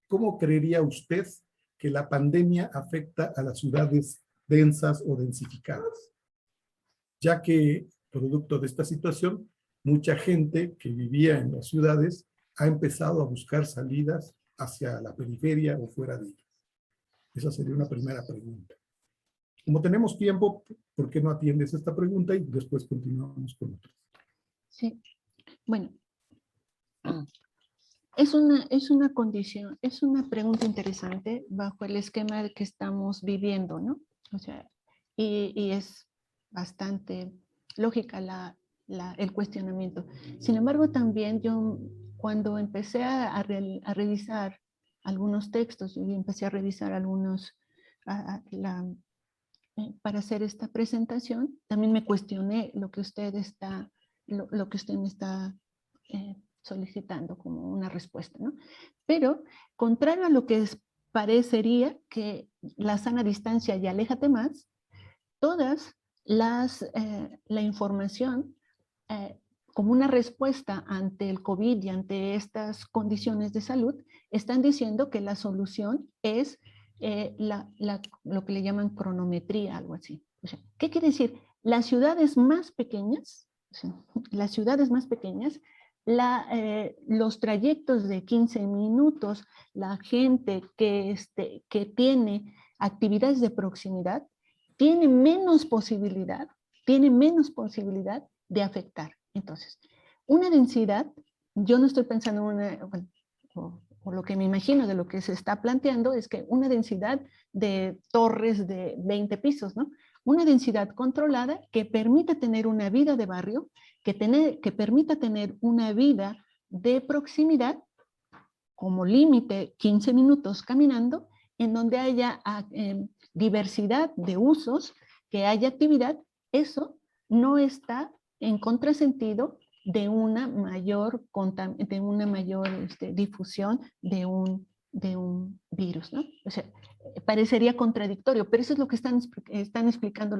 ¿cómo creería usted que la pandemia afecta a las ciudades densas o densificadas? Ya que, producto de esta situación, mucha gente que vivía en las ciudades ha empezado a buscar salidas hacia la periferia o fuera de ellas. Esa sería una primera pregunta. Como tenemos tiempo, ¿por qué no atiendes esta pregunta y después continuamos con otras? Sí, bueno, es una condición, es una pregunta interesante bajo el esquema que estamos viviendo, ¿no? O sea, y es bastante lógica el cuestionamiento. Sin embargo, también yo, cuando empecé a revisar algunos textos y empecé a revisar algunos, para hacer esta presentación, también me cuestioné lo que usted me está solicitando como una respuesta, ¿no? Pero, contrario a lo que parecería que la sana distancia y aléjate más, todas la información como una respuesta ante el COVID y ante estas condiciones de salud, están diciendo que la solución es lo que le llaman cronometría, algo así. O sea, ¿qué quiere decir? Las ciudades más pequeñas, o sea, las ciudades más pequeñas, los trayectos de 15 minutos, la gente que tiene actividades de proximidad, tiene menos posibilidad de afectar. Entonces, una densidad, yo no estoy pensando en una, o lo que me imagino de lo que se está planteando es que una densidad de torres de 20 pisos, ¿no? una densidad controlada que permita tener una vida de barrio, que permita tener una vida de proximidad, como límite 15 minutos caminando, en donde haya diversidad de usos, que haya actividad. Eso no está en contrasentido de una mayor difusión de un virus, ¿no? O sea, parecería contradictorio, pero eso es lo que están explicando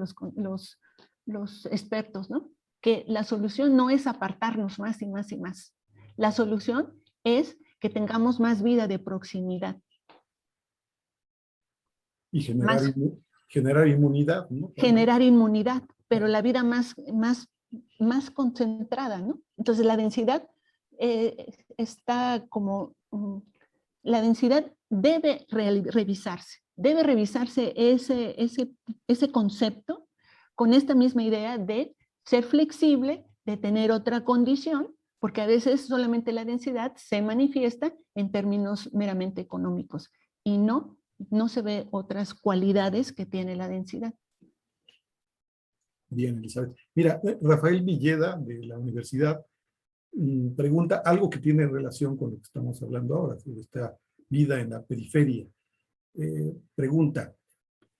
los expertos, ¿no? Que la solución no es apartarnos más y más y más. La solución es que tengamos más vida de proximidad. Y generar inmunidad, ¿no? Generar inmunidad, pero la vida más concentrada, ¿no? Entonces la densidad está como... la densidad debe revisarse ese concepto con esta misma idea de ser flexible, de tener otra condición, porque a veces solamente la densidad se manifiesta en términos meramente económicos y no se ve otras cualidades que tiene la densidad. Bien, Elizabeth. Mira, Rafael Villeda, de la universidad, pregunta algo que tiene relación con lo que estamos hablando ahora, sobre esta vida en la periferia. Pregunta,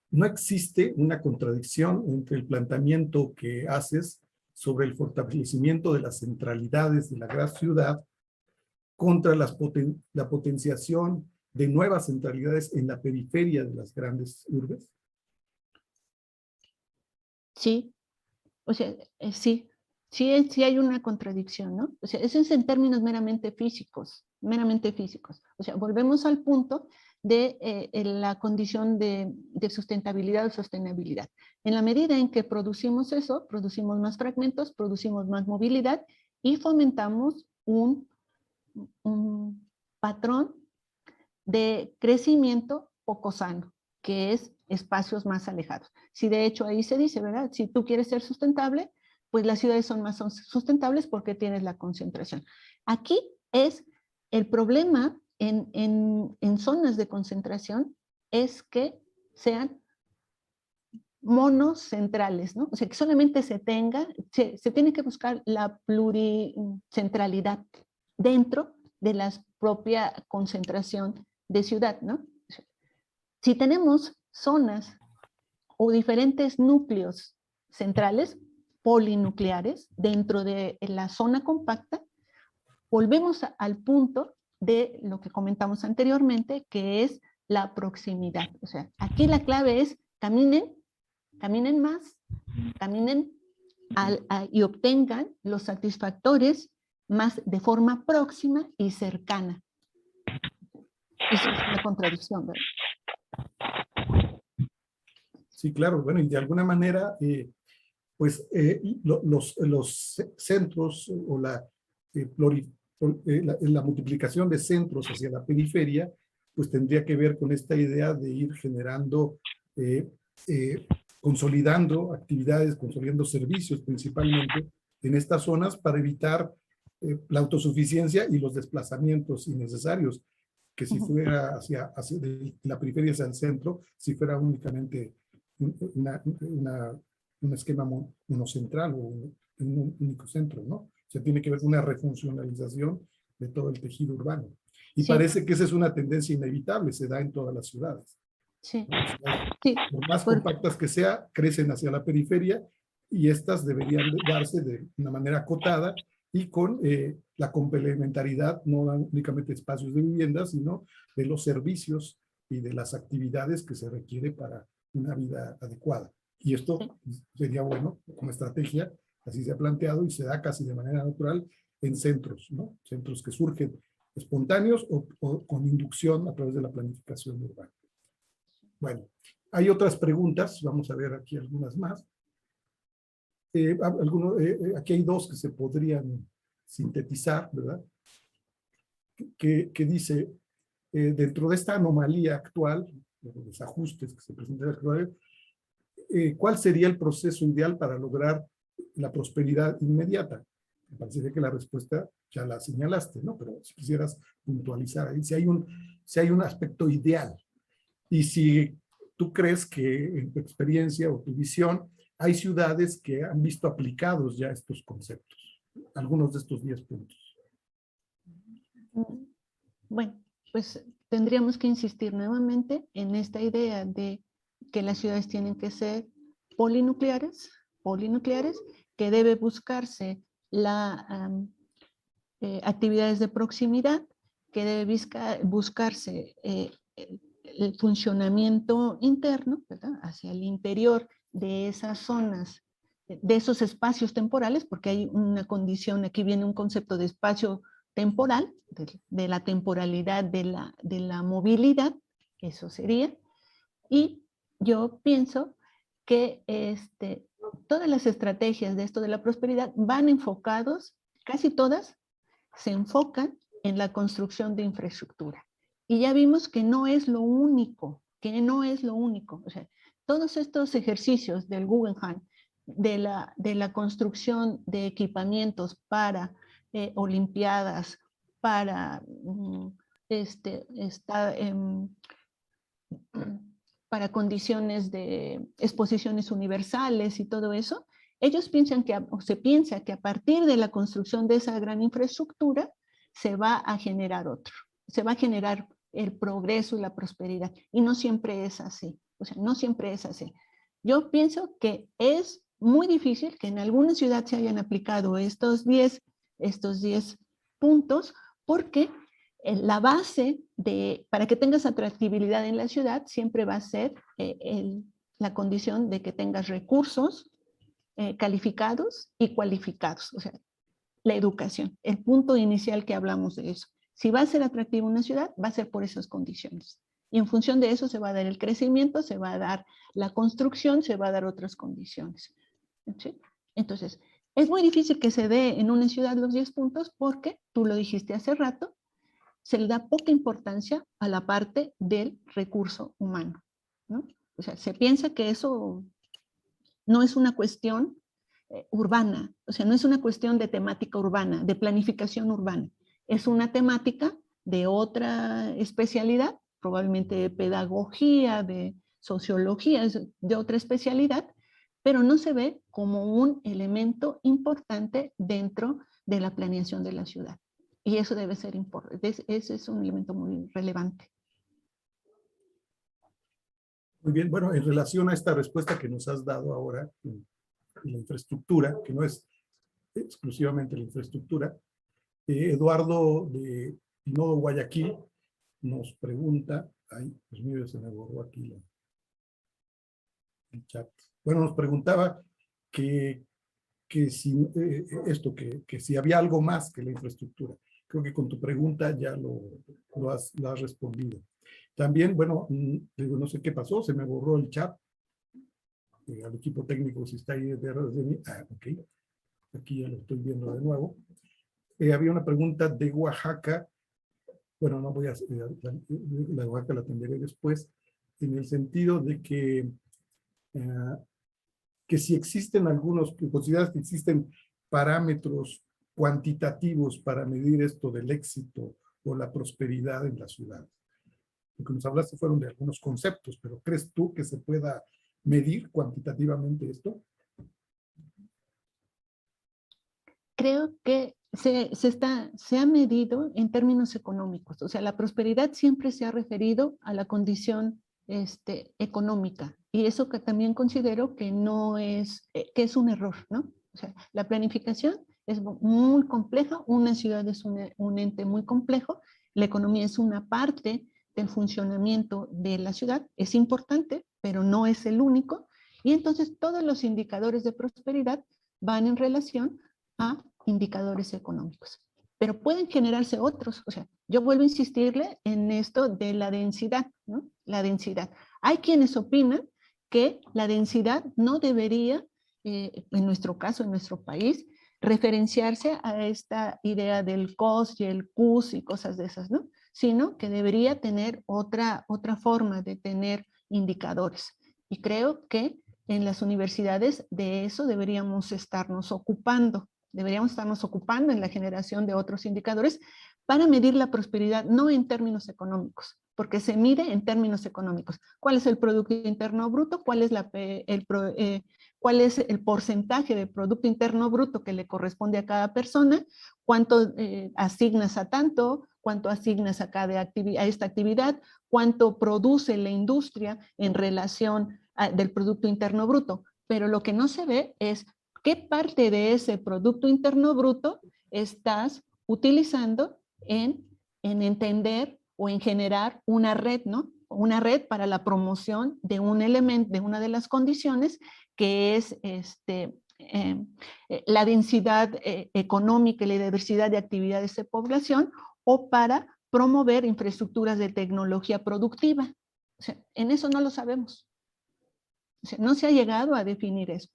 ¿no existe una contradicción entre el planteamiento que haces sobre el fortalecimiento de las centralidades de la gran ciudad contra la potenciación de nuevas centralidades en la periferia de las grandes urbes? Sí, o sea, sí hay una contradicción, ¿no? O sea, eso es en términos meramente físicos. O sea, volvemos al punto de la condición de sustentabilidad o sostenibilidad. En la medida en que producimos eso, producimos más fragmentos, producimos más movilidad y fomentamos un patrón de crecimiento poco sano, que es espacios más alejados. Si de hecho ahí se dice, ¿verdad? Si tú quieres ser sustentable, pues las ciudades son más sustentables porque tienes la concentración. Aquí es el problema en zonas de concentración, es que sean monocentrales, ¿no? O sea, que solamente se tiene que buscar la pluricentralidad dentro de la propia concentración de ciudad, ¿no? Si tenemos zonas o diferentes núcleos centrales, polinucleares, dentro de la zona compacta, volvemos al punto de lo que comentamos anteriormente, que es la proximidad. O sea, aquí la clave es caminen más, caminen y obtengan los satisfactores más de forma próxima y cercana. Eso es una contradicción, ¿verdad? Sí, claro. Bueno, y de alguna manera, los centros o la multiplicación de centros hacia la periferia, pues tendría que ver con esta idea de ir generando, consolidando actividades, consolidando servicios principalmente en estas zonas para evitar la autosuficiencia y los desplazamientos innecesarios, que si fuera de la periferia hacia el centro, si fuera únicamente un esquema monocentral o un único centro, ¿no? O sea, tiene que ver con una refuncionalización de todo el tejido urbano. Y sí, parece que esa es una tendencia inevitable, se da en todas las ciudades. Sí. Sí. Por más compactas que sea, crecen hacia la periferia y estas deberían darse de una manera acotada y con la complementariedad, no únicamente espacios de vivienda, sino de los servicios y de las actividades que se requiere para una vida adecuada. Y esto sería bueno como estrategia, así se ha planteado y se da casi de manera natural en centros, ¿no? Centros que surgen espontáneos o con inducción a través de la planificación urbana. Bueno, hay otras preguntas, vamos a ver aquí algunas más. Aquí hay dos que se podrían sintetizar, ¿verdad? Que dice, dentro de esta anomalía actual, de los desajustes que se presentan actualmente, ¿cuál sería el proceso ideal para lograr la prosperidad inmediata? Me parece que la respuesta ya la señalaste, ¿no? Pero si quisieras puntualizar ahí, si hay un aspecto ideal. Y si ¿tú crees que en tu experiencia o tu visión hay ciudades que han visto aplicados ya estos conceptos? Algunos de estos 10 puntos. Bueno, pues tendríamos que insistir nuevamente en esta idea de que las ciudades tienen que ser polinucleares, que debe buscarse la actividades de proximidad, que debe buscarse el funcionamiento interno, ¿verdad? Hacia el interior de esas zonas, de esos espacios temporales, porque hay una condición, aquí viene un concepto de espacio temporal, de la temporalidad de la movilidad, eso sería, y yo pienso que todas las estrategias de esto de la prosperidad van enfocados, casi todas, se enfocan en la construcción de infraestructura. Y ya vimos que no es lo único, O sea, todos estos ejercicios del Guggenheim, de la construcción de equipamientos para olimpiadas, para, para condiciones de exposiciones universales y todo eso, ellos piensan que, o se piensa que a partir de la construcción de esa gran infraestructura se va a generar se va a generar el progreso y la prosperidad. Y no siempre es así. O sea, no siempre es así. Yo pienso que es muy difícil que en alguna ciudad se hayan aplicado estos 10 puntos, porque la base para que tengas atractividad en la ciudad siempre va a ser la condición de que tengas recursos calificados y cualificados, o sea, la educación, el punto inicial que hablamos de eso. Si va a ser atractiva una ciudad, va a ser por esas condiciones. Y en función de eso se va a dar el crecimiento, se va a dar la construcción, se va a dar otras condiciones. ¿Sí? Entonces, es muy difícil que se dé en una ciudad los 10 puntos porque, tú lo dijiste hace rato, se le da poca importancia a la parte del recurso humano, ¿no? O sea, se piensa que eso no es una cuestión urbana, o sea, no es una cuestión de temática urbana, de planificación urbana, es una temática de otra especialidad, probablemente de pedagogía, de sociología, de otra especialidad, pero no se ve como un elemento importante dentro de la planeación de la ciudad. Y eso debe ser importante, ese es un elemento muy relevante. Muy bien, bueno, en relación a esta respuesta que nos has dado ahora, en la infraestructura, que no es exclusivamente la infraestructura, Eduardo de Nodo Guayaquil nos pregunta, ay, Dios mío, se me borró aquí el chat. Bueno, nos preguntaba que si que si había algo más que la infraestructura. Creo que con tu pregunta ya lo has respondido. También, bueno, digo, no sé qué pasó, se me borró el chat. Al equipo técnico, si está ahí detrás de mí. Ah, ok. Aquí ya lo estoy viendo de nuevo. Había una pregunta de Oaxaca. Bueno, no voy a... la Oaxaca la atenderé después, en el sentido de que si existen algunos, que consideras que existen parámetros cuantitativos para medir esto del éxito o la prosperidad en la ciudad. Lo que nos hablaste fueron de algunos conceptos, pero ¿crees tú que se pueda medir cuantitativamente esto? Creo que se ha medido en términos económicos. O sea, la prosperidad siempre se ha referido a la condición económica. Y eso que también considero que no es, que es un error, ¿no? O sea, la planificación es muy compleja, una ciudad es un ente muy complejo, la economía es una parte del funcionamiento de la ciudad, es importante, pero no es el único, y entonces todos los indicadores de prosperidad van en relación a indicadores económicos. Pero pueden generarse otros. O sea, yo vuelvo a insistirle en esto de la densidad, ¿no? La densidad. Hay quienes opinan que la densidad no debería, en nuestro caso, en nuestro país, referenciarse a esta idea del COS y el CUS y cosas de esas, ¿no? Sino que debería tener otra forma de tener indicadores. Y creo que en las universidades de eso deberíamos estarnos ocupando. Deberíamos estarnos ocupando en la generación de otros indicadores para medir la prosperidad, no en términos económicos, porque se mide en términos económicos. ¿Cuál es el Producto Interno Bruto? ¿Cuál es el porcentaje del Producto Interno Bruto que le corresponde a cada persona? ¿Cuánto asignas a tanto? ¿Cuánto asignas a a esta actividad? ¿Cuánto produce la industria en relación del Producto Interno Bruto? Pero lo que no se ve es qué parte de ese Producto Interno Bruto estás utilizando en entender o en generar una red, ¿no? Una red para la promoción de un elemento, de una de las condiciones que es la densidad económica y la diversidad de actividades de población, o para promover infraestructuras de tecnología productiva. O sea, en eso no lo sabemos. O sea, no se ha llegado a definir eso.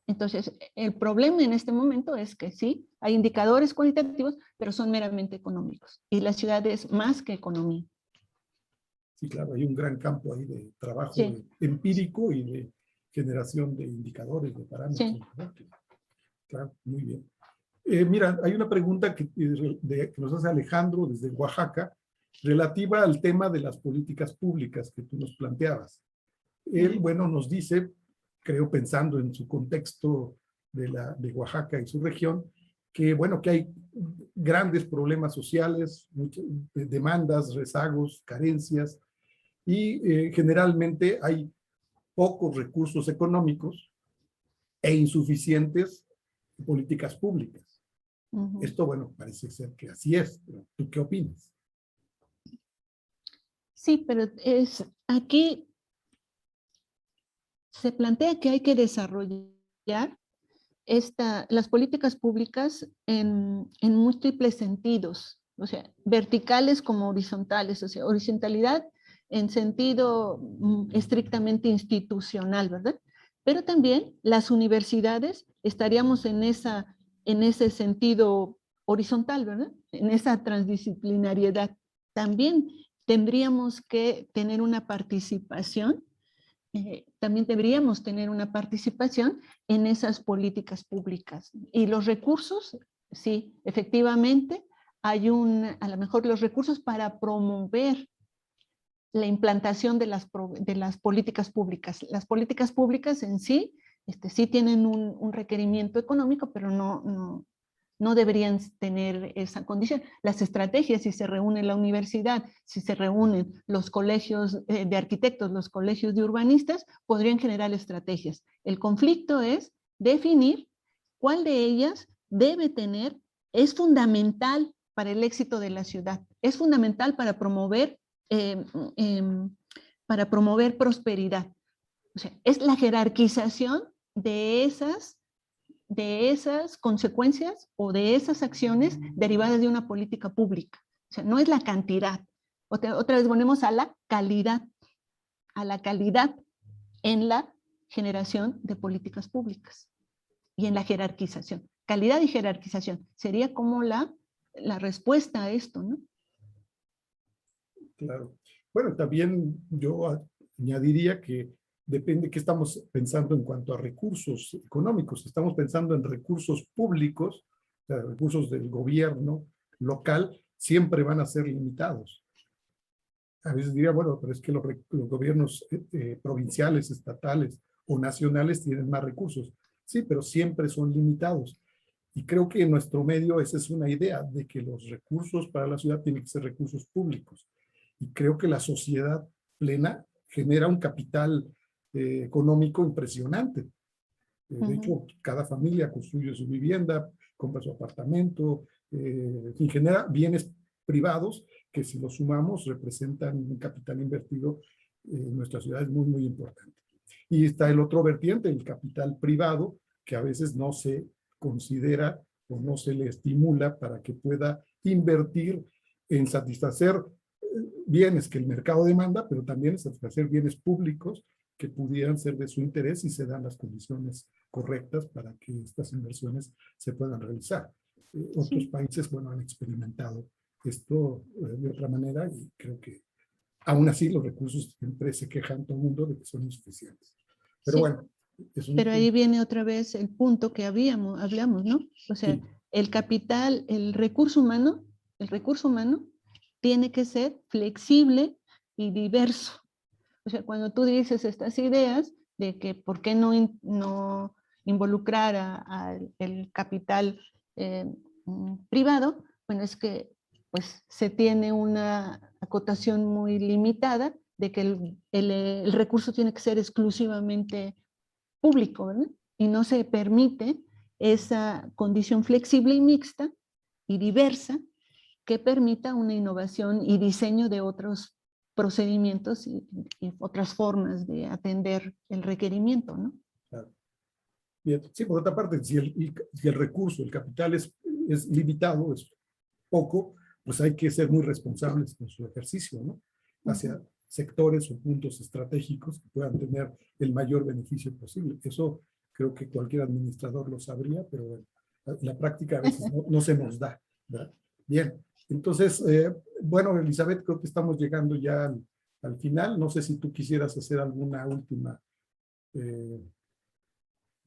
Entonces, el problema en este momento es que sí, hay indicadores cualitativos, pero son meramente económicos. Y la ciudad es más que economía. Sí, claro, hay un gran campo ahí de trabajo Sí. empírico y de generación de indicadores, de parámetros. Sí. ¿Verdad? Claro, muy bien. Mira, hay una pregunta que nos hace Alejandro desde Oaxaca, relativa al tema de las políticas públicas que tú nos planteabas. Él, bueno, nos dice, creo pensando en su contexto de Oaxaca y su región, que bueno, que hay grandes problemas sociales, muchas demandas, rezagos, carencias, y generalmente hay pocos recursos económicos e insuficientes políticas públicas. Esto, bueno, parece ser que así es. ¿Tú qué opinas? Sí, pero aquí se plantea que hay que desarrollar las políticas públicas en múltiples sentidos, o sea, verticales como horizontales, o sea, horizontalidad en sentido estrictamente institucional, ¿verdad? Pero también las universidades estaríamos en ese sentido horizontal, ¿verdad? En esa transdisciplinariedad. También tendríamos que tener una participación, también deberíamos tener una participación en esas políticas públicas. Y los recursos, sí, efectivamente, a lo mejor los recursos para promover la implantación de las políticas públicas. Las políticas públicas en sí, sí tienen un requerimiento económico, pero no deberían tener esa condición. Las estrategias, si se reúne la universidad, si se reúnen los colegios de arquitectos, los colegios de urbanistas, podrían generar estrategias. El conflicto es definir cuál de ellas debe tener, es fundamental para el éxito de la ciudad, es fundamental eh, eh, para promover prosperidad. O sea, es la jerarquización de esas consecuencias o de esas acciones derivadas de una política pública. O sea, no es la cantidad. Otra vez volvemos a la calidad en la generación de políticas públicas y en la jerarquización. Calidad y jerarquización sería como la respuesta a esto, ¿no? Claro. Bueno, también yo añadiría que depende qué estamos pensando en cuanto a recursos económicos. Estamos pensando en recursos públicos, o sea, recursos del gobierno local, siempre van a ser limitados. A veces diría, bueno, pero es que los gobiernos provinciales, estatales o nacionales tienen más recursos. Sí, pero siempre son limitados. Y creo que en nuestro medio esa es una idea de que los recursos para la ciudad tienen que ser recursos públicos. Y creo que la sociedad plena genera un capital económico impresionante. De hecho, cada familia construye su vivienda, compra su apartamento, y genera bienes privados que, si los sumamos, representan un capital invertido en nuestra ciudad, es muy, muy importante. Y está el otro vertiente, el capital privado, que a veces no se considera o no se le estimula para que pueda invertir en satisfacer bienes que el mercado demanda, pero también satisfacer bienes públicos que pudieran ser de su interés, y se dan las condiciones correctas para que estas inversiones se puedan realizar. Otros países, bueno, han experimentado esto de otra manera, y creo que aún así los recursos siempre se quejan todo el mundo de que son insuficientes. Pero Sí, bueno, pero ahí viene otra vez el punto que hablamos, ¿no? O sea, sí, el capital, el recurso humano tiene que ser flexible y diverso. O sea, cuando tú dices estas ideas de que por qué no involucrar al capital privado, bueno, es que pues se tiene una acotación muy limitada de que el recurso tiene que ser exclusivamente público, ¿verdad? Y no se permite esa condición flexible y mixta y diversa que permita una innovación y diseño de otros procedimientos y otras formas de atender el requerimiento, ¿no? Claro. Bien. Sí, por otra parte, si el recurso, el capital es limitado, es poco, pues hay que ser muy responsables con su ejercicio, ¿no? Hacia sectores o puntos estratégicos que puedan tener el mayor beneficio posible. Eso creo que cualquier administrador lo sabría, pero bueno, la práctica a veces no se nos da, ¿verdad? Bien, entonces, bueno, Elizabeth, creo que estamos llegando ya al final. No sé si tú quisieras hacer alguna última...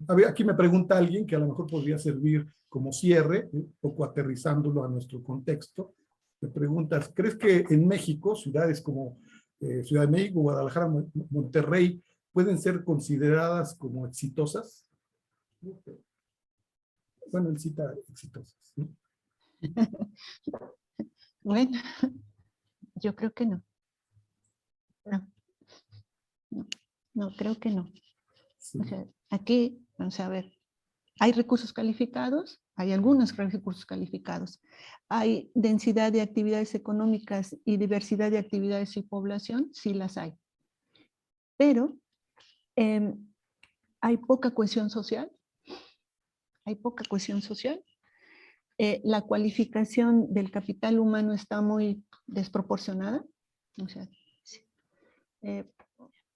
A ver, aquí me pregunta alguien que a lo mejor podría servir como cierre, un poco aterrizándolo a nuestro contexto. Me preguntas, ¿crees que en México, ciudades como Ciudad de México, Guadalajara, Monterrey, pueden ser consideradas como exitosas? Bueno, él cita exitosas, ¿no? Bueno, yo creo que no. No, creo que no. Sí. O sea, aquí, vamos a ver, hay recursos calificados, hay algunos recursos calificados, hay densidad de actividades económicas y diversidad de actividades y población, sí las hay. Pero hay poca cohesión social, la cualificación del capital humano está muy desproporcionada, o sea,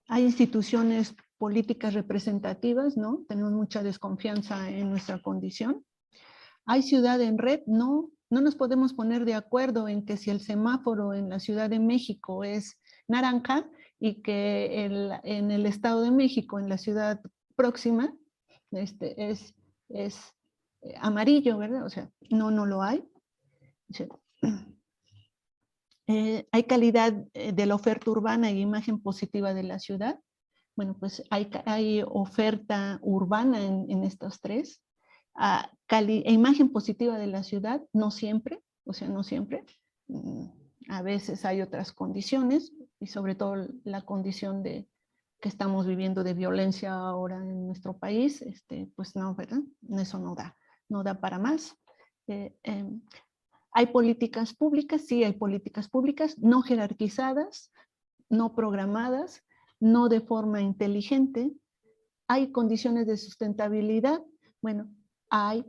hay instituciones políticas representativas, ¿no? Tenemos mucha desconfianza en nuestra condición. Hay ciudad en red, no nos podemos poner de acuerdo en que si el semáforo en la Ciudad de México es naranja y que en el Estado de México, en la ciudad próxima, es amarillo, ¿verdad? O sea, no lo hay. O sea, hay calidad de la oferta urbana y imagen positiva de la ciudad. Bueno, pues hay oferta urbana en estos tres. Imagen positiva de la ciudad, no siempre, o sea, no siempre. A veces hay otras condiciones y sobre todo la condición que estamos viviendo de violencia ahora en nuestro país, pues no, ¿verdad? Eso no da para más. Hay políticas públicas, sí hay políticas públicas, no jerarquizadas, no programadas, no de forma inteligente. Hay condiciones de sustentabilidad, bueno, hay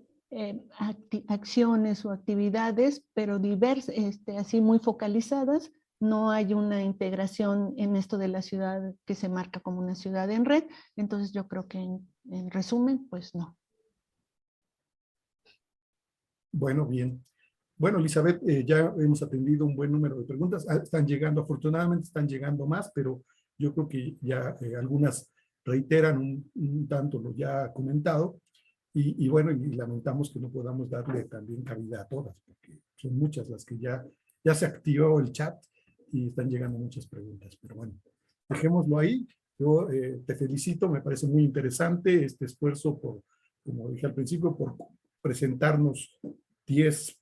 acciones o actividades, pero diversas, así muy focalizadas. No hay una integración en esto de la ciudad que se marca como una ciudad en red. Entonces yo creo que en resumen, pues no. Bueno, bien. Bueno, Elizabeth, ya hemos atendido un buen número de preguntas. Están llegando, afortunadamente están llegando más, pero yo creo que ya algunas reiteran un tanto lo ya comentado. Y bueno, y lamentamos que no podamos darle también cabida a todas, porque son muchas las que ya se activó el chat y están llegando muchas preguntas. Pero bueno, dejémoslo ahí. Yo te felicito, me parece muy interesante este esfuerzo por, como dije al principio, por presentarnos 10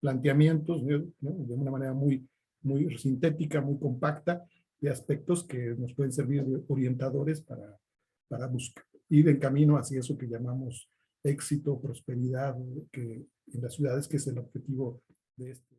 planteamientos, ¿no? De una manera muy sintética, muy compacta, de aspectos que nos pueden servir de orientadores para buscar, ir en camino hacia eso que llamamos éxito, prosperidad, que en las ciudades, que es el objetivo de este.